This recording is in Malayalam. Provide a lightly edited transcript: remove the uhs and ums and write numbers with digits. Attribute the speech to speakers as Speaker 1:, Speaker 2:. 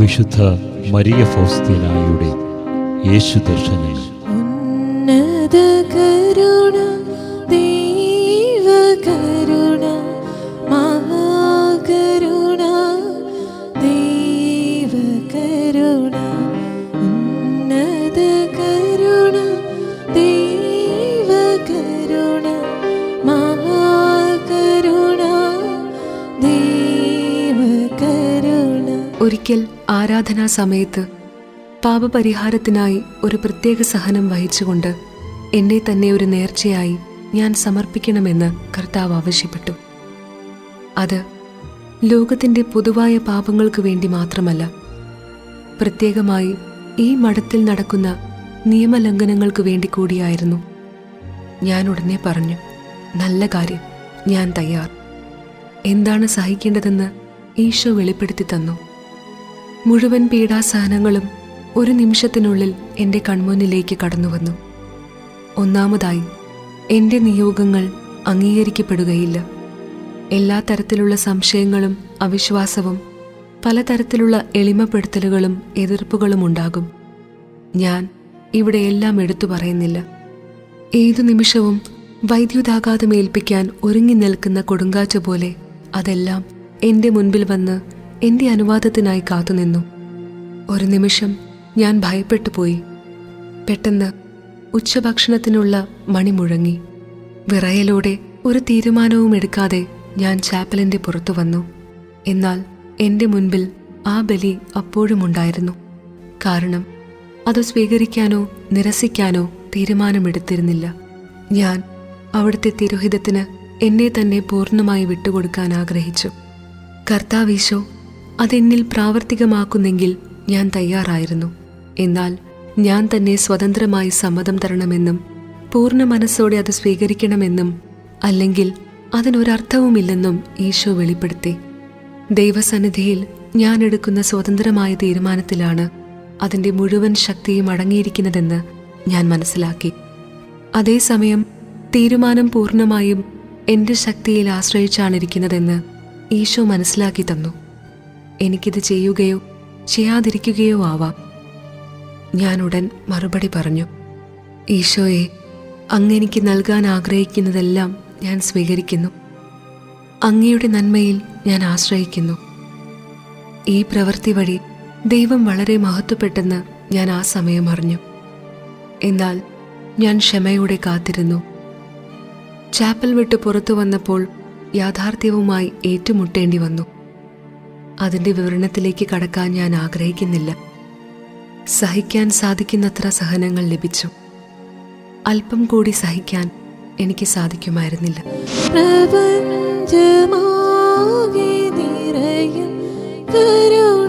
Speaker 1: വിശുദ്ധ മരിയ ഫൗസ്തീനായുടെ യേശു ദർശനങ്ങൾ.
Speaker 2: ഉന്നത കരുണ, ദൈവ കരുണ, മഹാകരുണ, ദൈവ കരുണ. ഉന്നത കരുണ, ദൈവ കരുണ, മഹാകരുണ, ദൈവ കരുണ.
Speaker 3: ഒരിക്കൽ ആരാധനാ സമയത്ത് പാപപരിഹാരത്തിനായി ഒരു പ്രത്യേക സഹനം വഹിച്ചുകൊണ്ട് എന്നെ തന്നെ ഒരു നേർച്ചയായി ഞാൻ സമർപ്പിക്കണമെന്ന് കർത്താവ് ആവശ്യപ്പെട്ടു. അത് ലോകത്തിൻ്റെ പൊതുവായ പാപങ്ങൾക്ക് വേണ്ടി മാത്രമല്ല, പ്രത്യേകമായി ഈ മഠത്തിൽ നടക്കുന്ന നിയമലംഘനങ്ങൾക്ക് വേണ്ടി കൂടിയായിരുന്നു. ഞാൻ ഉടനെ പറഞ്ഞു, നല്ല കാര്യം, ഞാൻ തയ്യാർ. എന്താണ് സഹിക്കേണ്ടതെന്ന് ഈശോ വെളിപ്പെടുത്തി തന്നു. മുഴുവൻ പീഡാസഹനങ്ങളും ഒരു നിമിഷത്തിനുള്ളിൽ എൻ്റെ കൺമുന്നിലേക്ക് കടന്നുവന്നു. ഒന്നാമതായി, എൻ്റെ നിയോഗങ്ങൾ അംഗീകരിക്കപ്പെടുകയില്ല. എല്ലാ തരത്തിലുള്ള സംശയങ്ങളും അവിശ്വാസവും പലതരത്തിലുള്ള എളിമപ്പെടുത്തലുകളും എതിർപ്പുകളും ഉണ്ടാകും. ഞാൻ ഇവിടെ എല്ലാം എടുത്തു പറയുന്നില്ല. ഏതു നിമിഷവും വൈദ്യുതാഘാതം ഏൽപ്പിക്കാൻ ഒരുങ്ങി നിൽക്കുന്ന കൊടുങ്കാറ്റ് പോലെ അതെല്ലാം എൻ്റെ മുൻപിൽ വന്ന് എൻ്റെ അനുവാദത്തിനായി കാത്തുനിന്നു. ഒരു നിമിഷം ഞാൻ ഭയപ്പെട്ടു പോയി. പെട്ടെന്ന് ഉച്ചഭക്ഷണത്തിനുള്ള മണി മുഴങ്ങി. വിറയലോടെ ഒരു തീരുമാനവും എടുക്കാതെ ഞാൻ ചാപ്പലിൻ്റെ പുറത്തു വന്നു. എന്നാൽ എൻ്റെ മുൻപിൽ ആ ബലി അപ്പോഴുമുണ്ടായിരുന്നു. കാരണം അത് സ്വീകരിക്കാനോ നിരസിക്കാനോ തീരുമാനമെടുത്തിരുന്നില്ല. ഞാൻ അവിടുത്തെ തിരുഹിതത്തിന് എന്നെ തന്നെ പൂർണ്ണമായി വിട്ടുകൊടുക്കാൻ ആഗ്രഹിച്ചു. കർത്താവീശോ അതെന്നിൽ പ്രാവർത്തികമാക്കുന്നെങ്കിൽ ഞാൻ തയ്യാറായിരുന്നു. എന്നാൽ ഞാൻ തന്നെ സ്വതന്ത്രമായി സമ്മതം തരണമെന്നും പൂർണ്ണ മനസ്സോടെ അത് സ്വീകരിക്കണമെന്നും അല്ലെങ്കിൽ അതിനൊരർത്ഥവുമില്ലെന്നും ഈശോ വെളിപ്പെടുത്തി. ദൈവസന്നിധിയിൽ ഞാൻ എടുക്കുന്ന സ്വതന്ത്രമായ തീരുമാനത്തിലാണ് അതിൻ്റെ മുഴുവൻ ശക്തിയും അടങ്ങിയിരിക്കുന്നതെന്ന് ഞാൻ മനസ്സിലാക്കി. അതേസമയം തീരുമാനം പൂർണ്ണമായും എൻ്റെ ശക്തിയിൽ ആശ്രയിച്ചാണിരിക്കുന്നതെന്ന് ഈശോ മനസ്സിലാക്കി തന്നു. എനിക്കിത് ചെയ്യുകയോ ചെയ്യാതിരിക്കുകയോ ആവാം. ഞാൻ ഉടൻ മറുപടി പറഞ്ഞു, ഈശോയെ, അങ്ങെനിക്ക് നൽകാൻ ആഗ്രഹിക്കുന്നതെല്ലാം ഞാൻ സ്വീകരിക്കുന്നു. അങ്ങയുടെ നന്മയിൽ ഞാൻ ആശ്രയിക്കുന്നു. ഈ പ്രവൃത്തി വഴി ദൈവം വളരെ മഹത്വപ്പെട്ടെന്ന് ഞാൻ ആ സമയം അറിഞ്ഞു. എന്നാൽ ഞാൻ ക്ഷമയോടെ കാത്തിരുന്നു. ചാപ്പൽ വിട്ട് പുറത്തു വന്നപ്പോൾ യാഥാർത്ഥ്യവുമായി ഏറ്റുമുട്ടേണ്ടി വന്നു. അതിൻ്റെ വിവരണത്തിലേക്ക് കടക്കാൻ ഞാൻ ആഗ്രഹിക്കുന്നില്ല. സഹിക്കാൻ സാധിക്കുന്നത്ര സഹനങ്ങൾ ലഭിച്ചു. അല്പം കൂടി സഹിക്കാൻ എനിക്ക് സാധിക്കുമായിരുന്നില്ല.
Speaker 2: പ്രപഞ്ചമാകെ നിറയും കരുണ